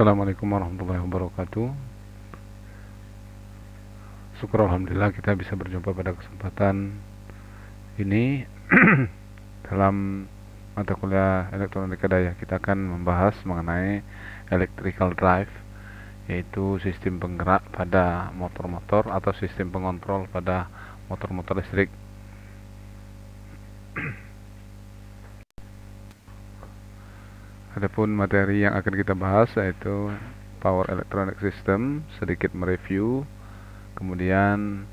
Assalamualaikum warahmatullahi wabarakatuh. Syukur alhamdulillah kita bisa berjumpa pada kesempatan ini dalam mata kuliah elektronika daya. Kita akan membahas mengenai electrical drive, yaitu sistem penggerak pada motor-motor atau sistem pengontrol pada motor-motor listrik. Adapun materi yang akan kita bahas yaitu power electronic system, sedikit mereview, kemudian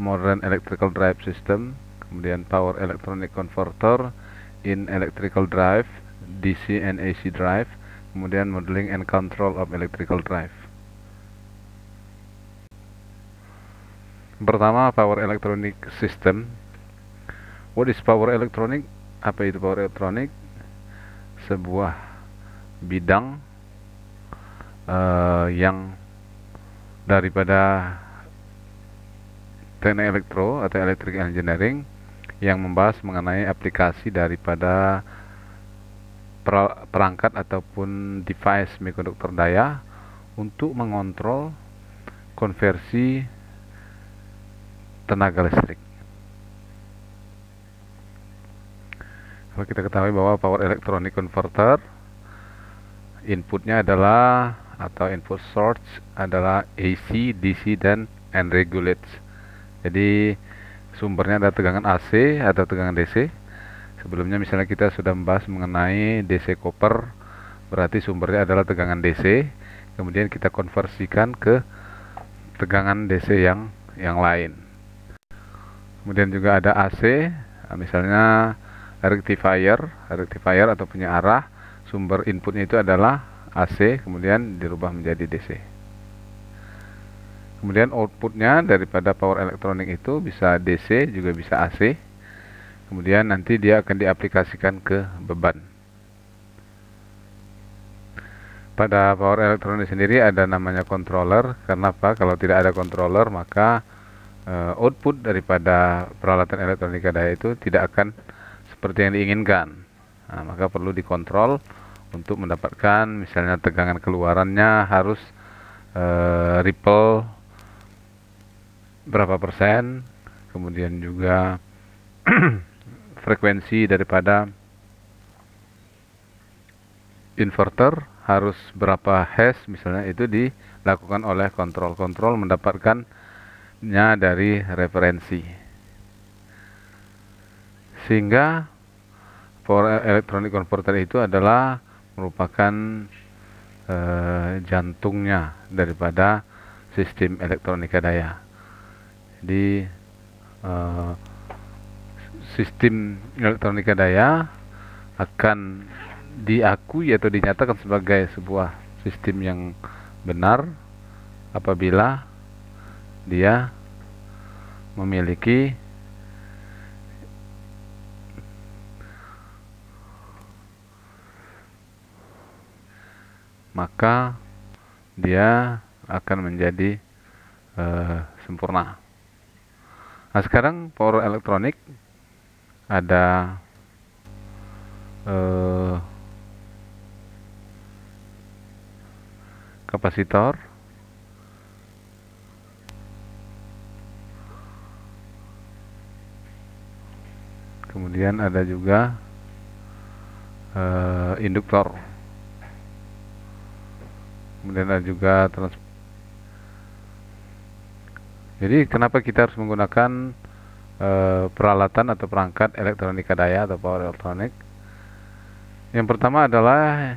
modern electrical drive system, kemudian power electronic converter in electrical drive, DC and AC drive, kemudian modeling and control of electrical drive. Pertama, power electronic system. What is power electronic? Apa itu power electronic? Sebuah bidang yang daripada teknik elektro atau electric engineering yang membahas mengenai aplikasi daripada perangkat ataupun device semikonduktor daya untuk mengontrol konversi tenaga listrik. Kalau kita ketahui bahwa power electronic converter inputnya adalah atau input source adalah AC, DC, dan unregulated. Jadi sumbernya ada tegangan AC atau tegangan DC. Sebelumnya misalnya kita sudah membahas mengenai DC copper, berarti sumbernya adalah tegangan DC. Kemudian kita konversikan ke tegangan DC yang lain. Kemudian juga ada AC, misalnya rectifier atau punya arah, sumber inputnya itu adalah AC, kemudian dirubah menjadi DC. Kemudian outputnya daripada power elektronik itu bisa DC, juga bisa AC. Kemudian nanti dia akan diaplikasikan ke beban. Pada power elektronik sendiri ada namanya controller. Kenapa? Kalau tidak ada controller, maka output daripada peralatan elektronika daya itu tidak akan seperti yang diinginkan. Nah, maka perlu dikontrol untuk mendapatkan misalnya tegangan keluarannya harus ripple berapa persen, kemudian juga frekuensi daripada inverter harus berapa hertz misalnya, itu dilakukan oleh kontrol mendapatkannya dari referensi. Sehingga power electronic converter itu adalah merupakan jantungnya daripada sistem elektronika daya. Jadi sistem elektronika daya akan diakui atau dinyatakan sebagai sebuah sistem yang benar apabila dia memiliki maka dia akan menjadi sempurna. Nah, sekarang power elektronik ada kapasitor, kemudian ada juga induktor, kemudian ada juga jadi kenapa kita harus menggunakan peralatan atau perangkat elektronika daya atau power elektronik? Yang pertama adalah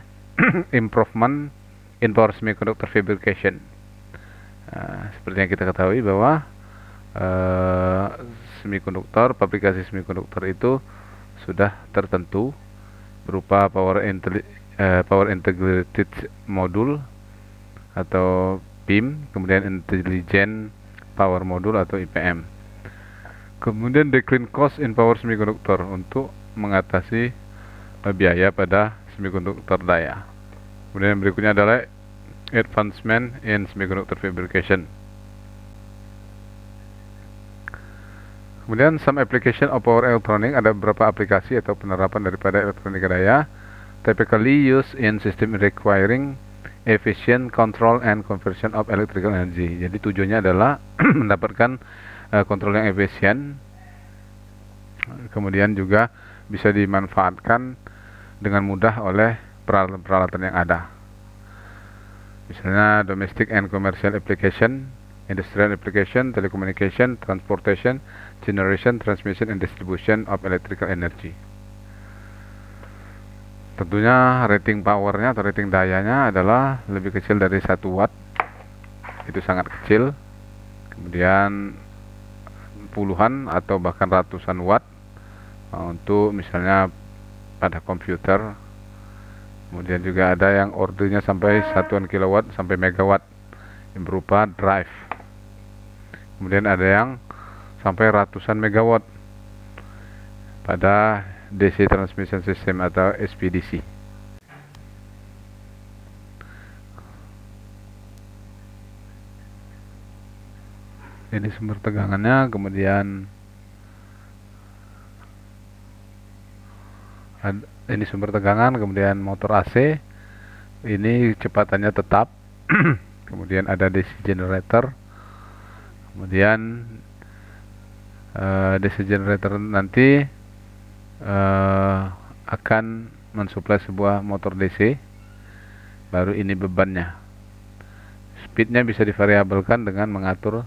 improvement in power semiconductor fabrication. Seperti yang kita ketahui bahwa pabrikasi semikonduktor itu sudah tertentu berupa power integrated module atau PIM, kemudian intelligent power module atau IPM. Kemudian decline cost in power semiconductor untuk mengatasi biaya pada semikonduktor daya. Kemudian berikutnya adalah advancement in semiconductor fabrication. Kemudian some application of power electronic, ada beberapa aplikasi atau penerapan daripada elektronika daya typically used in system requiring efficient control and conversion of electrical energy. Jadi tujuannya adalah mendapatkan kontrol yang efisien, kemudian juga bisa dimanfaatkan dengan mudah oleh peralatan-peralatan yang ada. Misalnya domestic and commercial application, industrial application, telecommunication, transportation, generation, transmission, and distribution of electrical energy. Tentunya rating powernya atau rating dayanya adalah lebih kecil dari 1 watt. Itu sangat kecil. Kemudian puluhan atau bahkan ratusan watt untuk misalnya pada komputer. Kemudian juga ada yang ordernya sampai satuan kilowatt sampai megawatt yang berupa drive. Kemudian ada yang sampai ratusan megawatt pada DC Transmission System atau SPDC. Ini sumber tegangannya, kemudian ini sumber tegangan, kemudian motor AC. Ini kecepatannya tetap. Kemudian ada DC generator. Kemudian DC generator nanti akan mensuplai sebuah motor DC. Baru ini bebannya. Speednya bisa divariabelkan dengan mengatur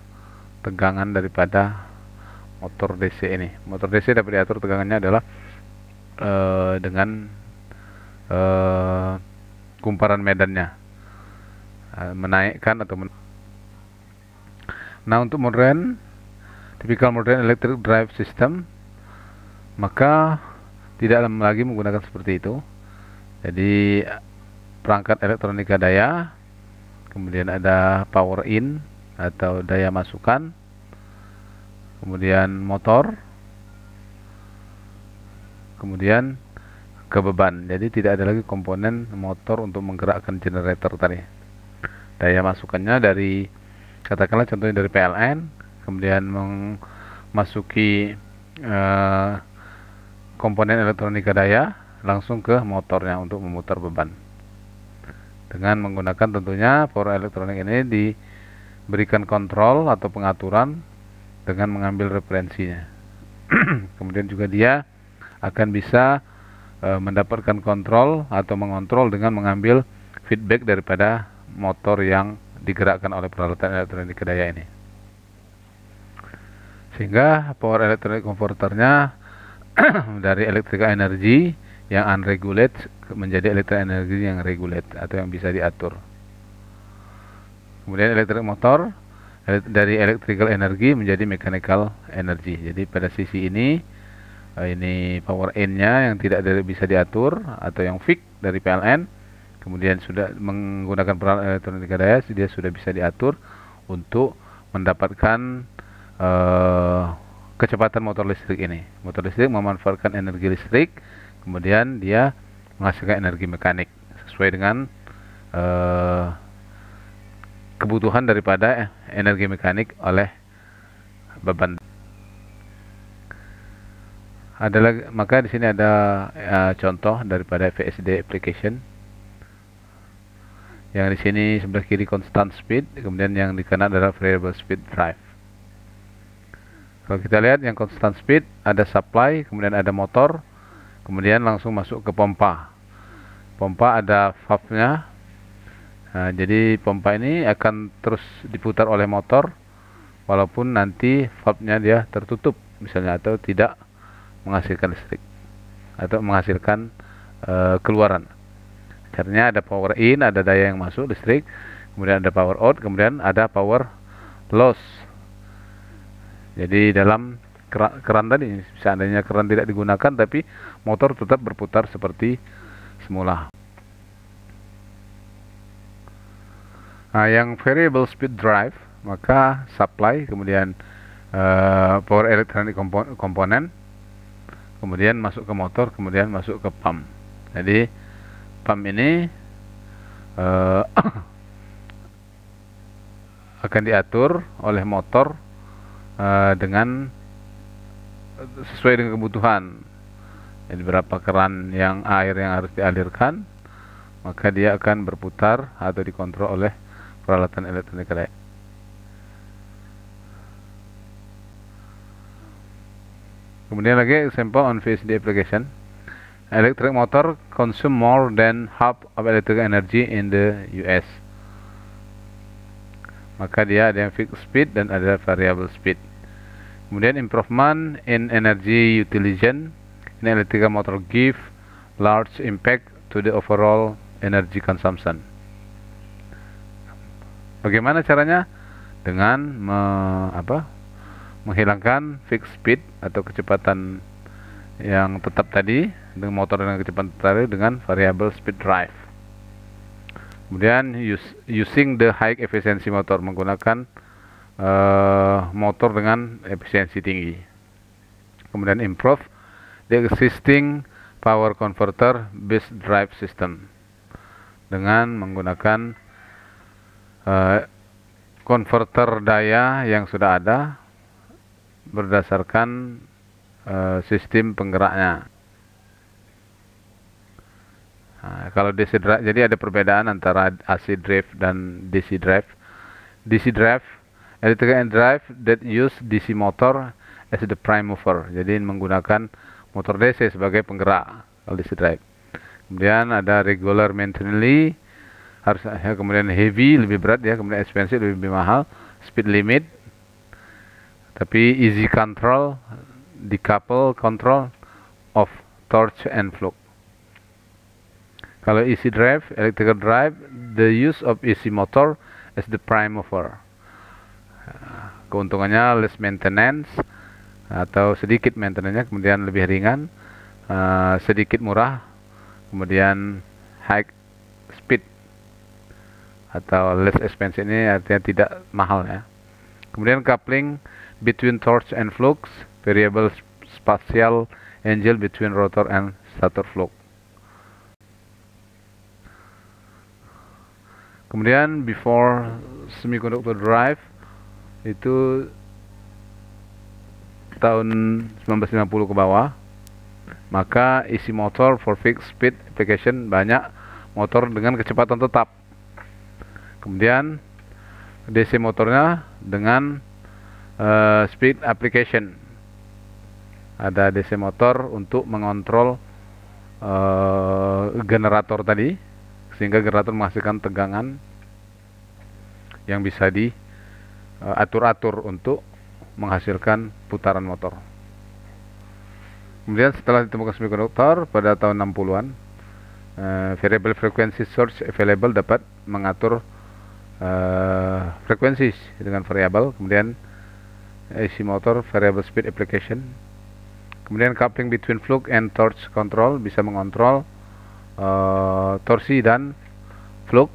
tegangan daripada motor DC ini. Motor DC dapat diatur tegangannya adalah dengan kumparan medannya, menaikkan atau Nah, untuk typical modern electric drive system, maka tidak lagi menggunakan seperti itu. Jadi perangkat elektronika daya, kemudian ada power in atau daya masukan, kemudian motor, kemudian ke beban. Jadi tidak ada lagi komponen motor untuk menggerakkan generator tadi. Daya masukannya dari, katakanlah contohnya dari PLN, kemudian memasuki komponen elektronika daya langsung ke motornya untuk memutar beban. Dengan menggunakan tentunya power elektronik ini diberikan kontrol atau pengaturan dengan mengambil referensinya. Kemudian juga dia akan bisa mendapatkan kontrol atau mengontrol dengan mengambil feedback daripada motor yang digerakkan oleh peralatan elektronik daya ini. Sehingga power electronic converternya dari electrical energy yang unregulated menjadi electrical energy yang regulate atau yang bisa diatur. Kemudian electric motor dari electrical energy menjadi mechanical energy. Jadi pada sisi ini power in-nya yang tidak bisa diatur atau yang fix dari PLN, kemudian sudah menggunakan peralatan elektronika daya, dia sudah bisa diatur untuk mendapatkan kecepatan motor listrik ini. Motor listrik memanfaatkan energi listrik, kemudian dia menghasilkan energi mekanik sesuai dengan kebutuhan daripada energi mekanik oleh beban. Maka di sini ada contoh daripada VSD application. Yang di sini sebelah kiri constant speed, kemudian yang di kanan adalah variable speed drive. Kalau kita lihat yang constant speed ada supply, kemudian ada motor, kemudian langsung masuk ke pompa. Pompa ada valve-nya. Nah, jadi pompa ini akan terus diputar oleh motor walaupun nanti valve-nya dia tertutup misalnya atau tidak menghasilkan listrik atau menghasilkan keluaran. Caranya ada power in, ada daya yang masuk listrik, kemudian ada power out, kemudian ada power loss. Jadi dalam keran tadi, seandainya keran tidak digunakan tapi motor tetap berputar seperti semula. Nah, yang variable speed drive, maka supply, kemudian power electronic komponen, kemudian masuk ke motor, kemudian masuk ke pump. Jadi pump ini akan diatur oleh motor dengan sesuai dengan kebutuhan. Jadi berapa keran yang air yang harus dialirkan, maka dia akan berputar atau dikontrol oleh peralatan elektronik lain. Kemudian lagi example on VSD application. Electric motor consume more than half of electrical energy in the US. Maka dia ada yang fixed speed dan ada variable speed. Kemudian improvement in energy utilization in electrical motor give large impact to the overall energy consumption. Bagaimana caranya? Dengan menghilangkan fixed speed atau kecepatan yang tetap tadi dengan motor dengan kecepatan tadi dengan variable speed drive. Kemudian using the high efficiency motor, menggunakan motor dengan efisiensi tinggi. Kemudian improve the existing power converter based drive system dengan menggunakan konverter daya yang sudah ada berdasarkan sistem penggeraknya. Nah, kalau DC drive, jadi ada perbedaan antara AC drive dan DC drive. DC drive, electrical drive that use DC motor as the prime mover. Jadi menggunakan motor DC sebagai penggerak kalau DC drive. Kemudian ada regular maintenance, harus kemudian heavy lebih berat ya, kemudian expensive lebih mahal, speed limit, tapi easy control, decouple control of torque and flux. Kalau AC drive, electrical drive, the use of AC motor as the prime mover. Keuntungannya less maintenance atau sedikit maintenance-nya, kemudian lebih ringan, sedikit murah, kemudian high speed atau less expensive, ini artinya tidak mahal ya. Kemudian coupling between torque and flux, variable spatial angle between rotor and stator flux. Kemudian before semiconductor drive itu tahun 1950 ke bawah, maka isi motor for fixed speed application banyak motor dengan kecepatan tetap. Kemudian DC motornya dengan speed application. Ada DC motor untuk mengontrol generator tadi, sehingga generator menghasilkan tegangan yang bisa diatur-atur untuk menghasilkan putaran motor. Kemudian setelah ditemukan semikonduktor pada tahun 60-an, variable frequency source available dapat mengatur frekuensi dengan variabel. Kemudian AC motor variable speed application. Kemudian coupling between flux and torque control, bisa mengontrol torsi dan flux.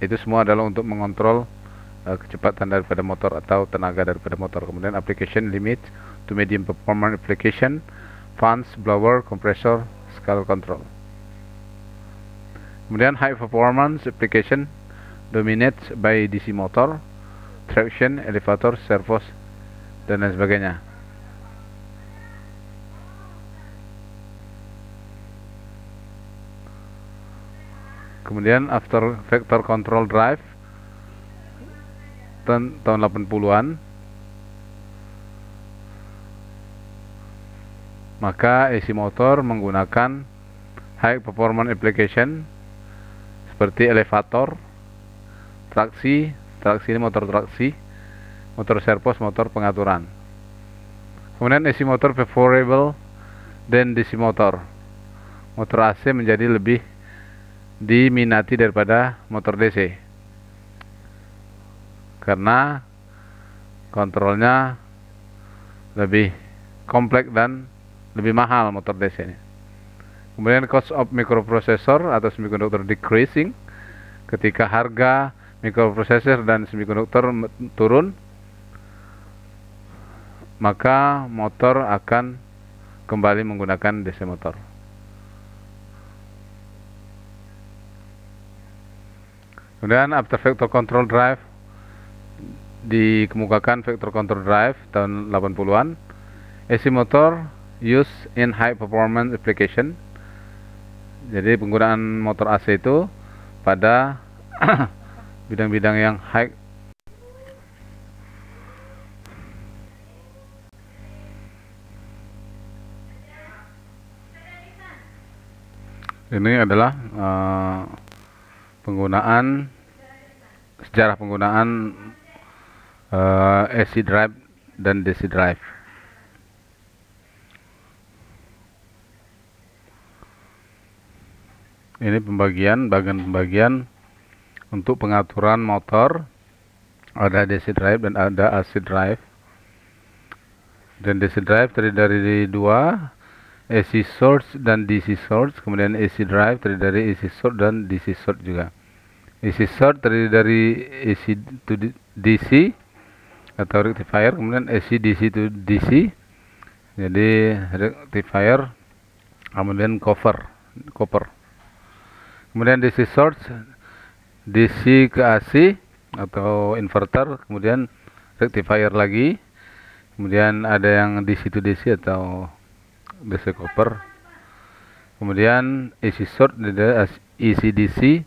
Itu semua adalah untuk mengontrol kecepatan daripada motor atau tenaga daripada motor. Kemudian application limit to medium performance application, fans, blower, compressor, scale control. Kemudian high performance application dominated by DC motor, traction, elevator, servos, dan lain sebagainya. Kemudian after vector control drive tahun 80-an, maka AC motor menggunakan high performance application seperti elevator, traksi ini motor traksi, motor servos, motor pengaturan. Kemudian AC motor favorable dan DC motor. Motor AC menjadi lebih diminati daripada motor DC karena kontrolnya lebih kompleks dan lebih mahal motor DC ini. Kemudian cost of microprocessor atau semiconductor decreasing, ketika harga microprocessor dan semiconductor turun, maka motor akan kembali menggunakan DC motor. Kemudian after vector control drive, dikemukakan vector control drive tahun 80-an. AC motor use in high performance application. Jadi penggunaan motor AC itu pada bidang-bidang yang high. Ini adalah sejarah penggunaan AC drive dan DC drive. Ini bagian pembagian untuk pengaturan motor. Ada DC drive dan ada AC drive. Dan DC drive terdiri dari dua, AC source dan DC source. Kemudian AC drive terdiri dari AC source dan DC source juga. AC source terdiri dari AC to DC atau rectifier, kemudian AC DC to DC. Jadi rectifier, kemudian copper. Kemudian DC source DC ke AC atau inverter, kemudian rectifier lagi. Kemudian ada yang DC to DC atau DC copper. Kemudian AC source dari AC DC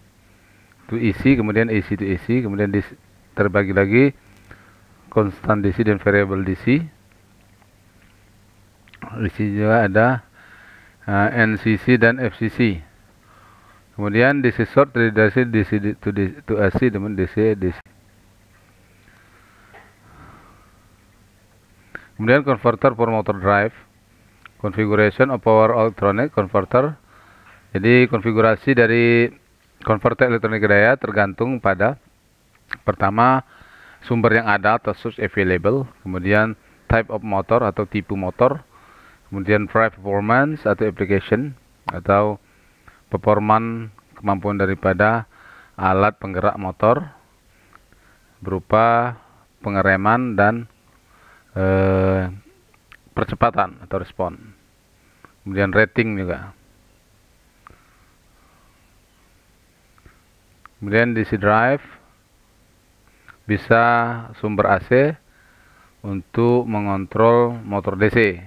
to AC, kemudian AC to AC, kemudian terbagi lagi constant DC dan variable DC. Di sini juga ada NCC dan FCC. Kemudian DC source dari DC to AC dan DC. Kemudian converter for motor drive, configuration of power electronic converter. Jadi konfigurasi dari konverter elektronik daya tergantung pada pertama sumber yang ada atau source available, kemudian type of motor atau tipe motor, kemudian performance atau application atau performan kemampuan daripada alat penggerak motor berupa pengereman dan percepatan atau respon. Kemudian rating juga. Kemudian DC drive bisa sumber AC untuk mengontrol motor DC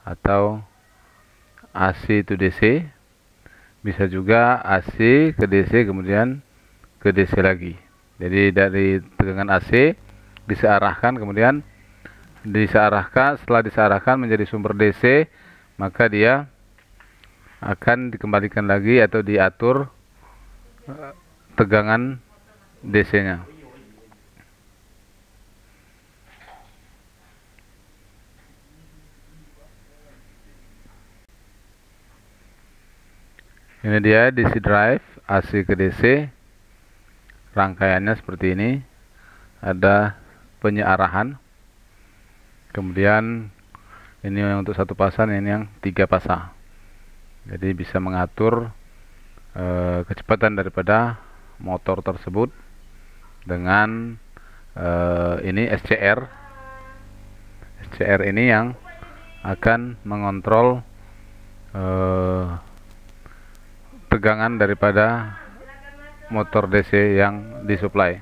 atau AC to DC. Bisa juga AC ke DC kemudian ke DC lagi. Jadi dari tegangan AC disearahkan, kemudian setelah disearahkan menjadi sumber DC, maka dia akan dikembalikan lagi atau diatur tegangan DC-nya. Ini dia DC drive AC ke DC. Rangkaiannya seperti ini. Ada penyearahan. Kemudian ini yang untuk satu pasang, ini yang 3 pasang. Jadi bisa mengatur kecepatan daripada motor tersebut dengan ini SCR. SCR ini yang akan mengontrol tegangan daripada motor DC yang disuplai.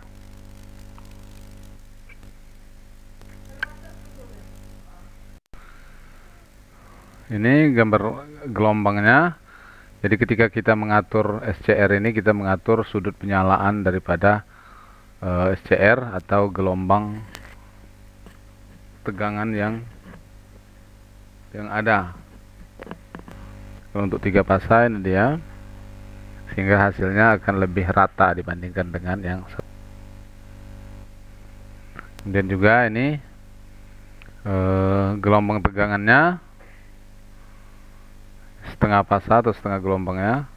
Ini gambar gelombangnya. Jadi ketika kita mengatur SCR ini, kita mengatur sudut penyalaan daripada SCR atau gelombang tegangan yang ada. Untuk 3 pasang ini dia, sehingga hasilnya akan lebih rata dibandingkan dengan yang kemudian juga ini gelombang tegangannya setengah fasa atau setengah gelombangnya.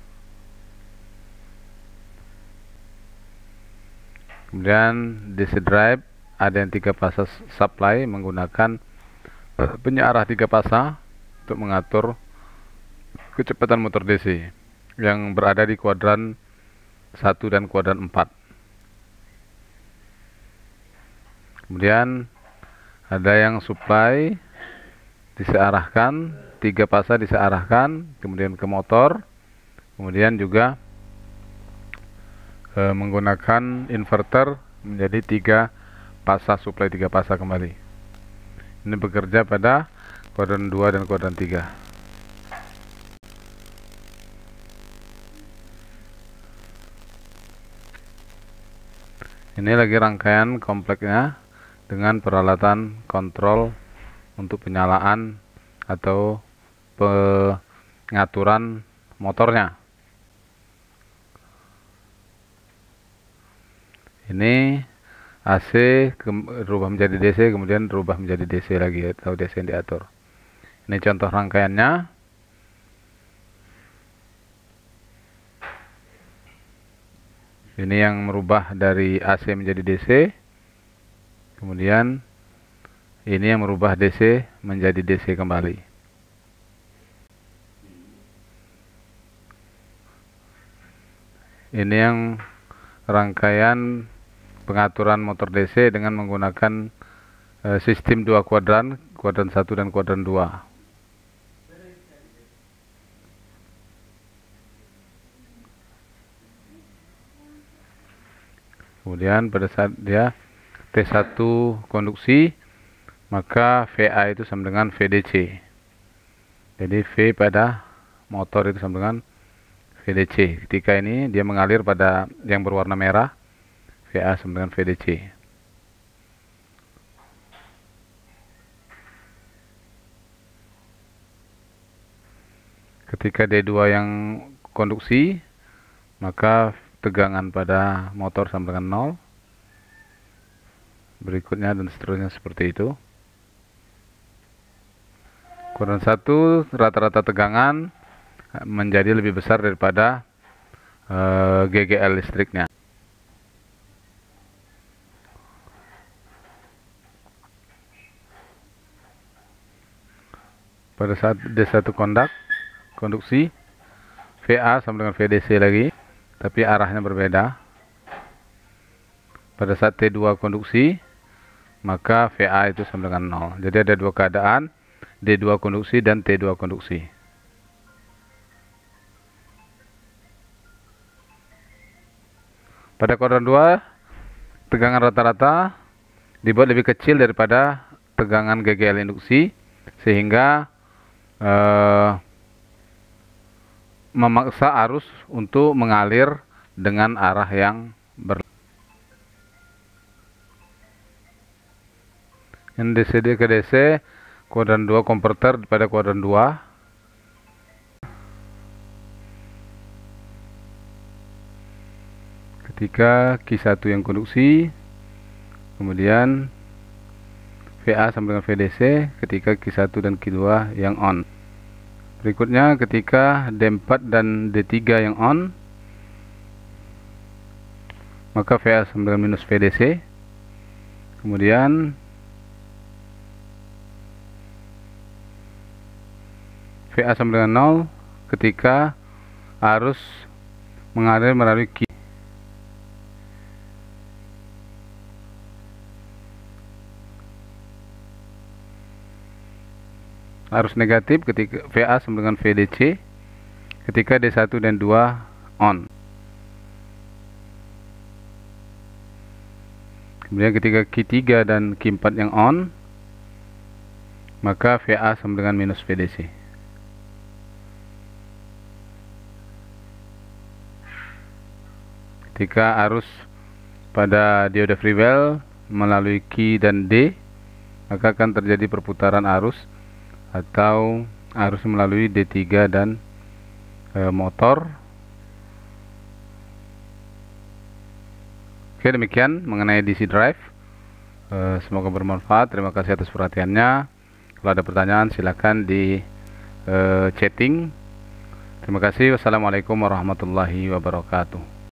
Kemudian DC drive ada yang 3 fasa supply menggunakan penyearah 3 fasa untuk mengatur kecepatan motor DC yang berada di kuadran 1 dan kuadran 4. Kemudian ada yang supply disearahkan, 3 fasa disearahkan kemudian ke motor, kemudian juga menggunakan inverter menjadi 3 fasa supply, 3 fasa kembali. Ini bekerja pada kuadran 2 dan kuadran 3. Ini lagi rangkaian kompleknya dengan peralatan kontrol untuk penyalaan atau pengaturan motornya. Ini AC berubah menjadi DC, kemudian berubah menjadi DC lagi atau DC yang diatur. Ini contoh rangkaiannya. Ini yang merubah dari AC menjadi DC. Kemudian ini yang merubah DC menjadi DC kembali. Ini yang rangkaian pengaturan motor DC dengan menggunakan sistem 2 kuadran 1 dan kuadran 2. Kemudian pada saat dia T1 konduksi, maka VA itu sama dengan VDC. Jadi V pada motor itu sama dengan VDC. Ketika ini dia mengalir pada yang berwarna merah, VA sama dengan VDC. Ketika D2 yang konduksi, maka tegangan pada motor sama dengan 0. Berikutnya dan seterusnya seperti itu. Kuadran 1 rata-rata tegangan menjadi lebih besar daripada GGL listriknya. Pada saat D1 konduksi, VA sama dengan VDC lagi, tapi arahnya berbeda. Pada saat T2 konduksi, maka VA itu sama dengan 0. Jadi ada dua keadaan, D2 konduksi dan T2 konduksi. Pada kuadran 2, tegangan rata-rata dibuat lebih kecil daripada tegangan GGL induksi, sehingga memaksa arus untuk mengalir dengan arah yang DC ke DC, kuadran 2 konverter pada kuadran 2. Ketika Q1 yang konduksi, kemudian VA sama dengan VDC ketika Q1 dan Q2 yang on. Berikutnya ketika D4 dan D3 yang on, maka VA sama dengan minus VDC. Kemudian VA sama dengan 0 ketika arus mengalir melalui Q. Arus negatif ketika VA sama dengan VDC ketika D1 dan 2 on. Kemudian ketika Q3 dan Q4 yang on, maka VA sama dengan minus VDC. Ketika arus pada dioda freewheel melalui Q dan D, maka akan terjadi perputaran arus atau arus melalui D3 dan motor. Oke, demikian mengenai DC drive. Semoga bermanfaat. Terima kasih atas perhatiannya. Kalau ada pertanyaan silakan di chatting. Terima kasih. Wassalamualaikum warahmatullahi wabarakatuh.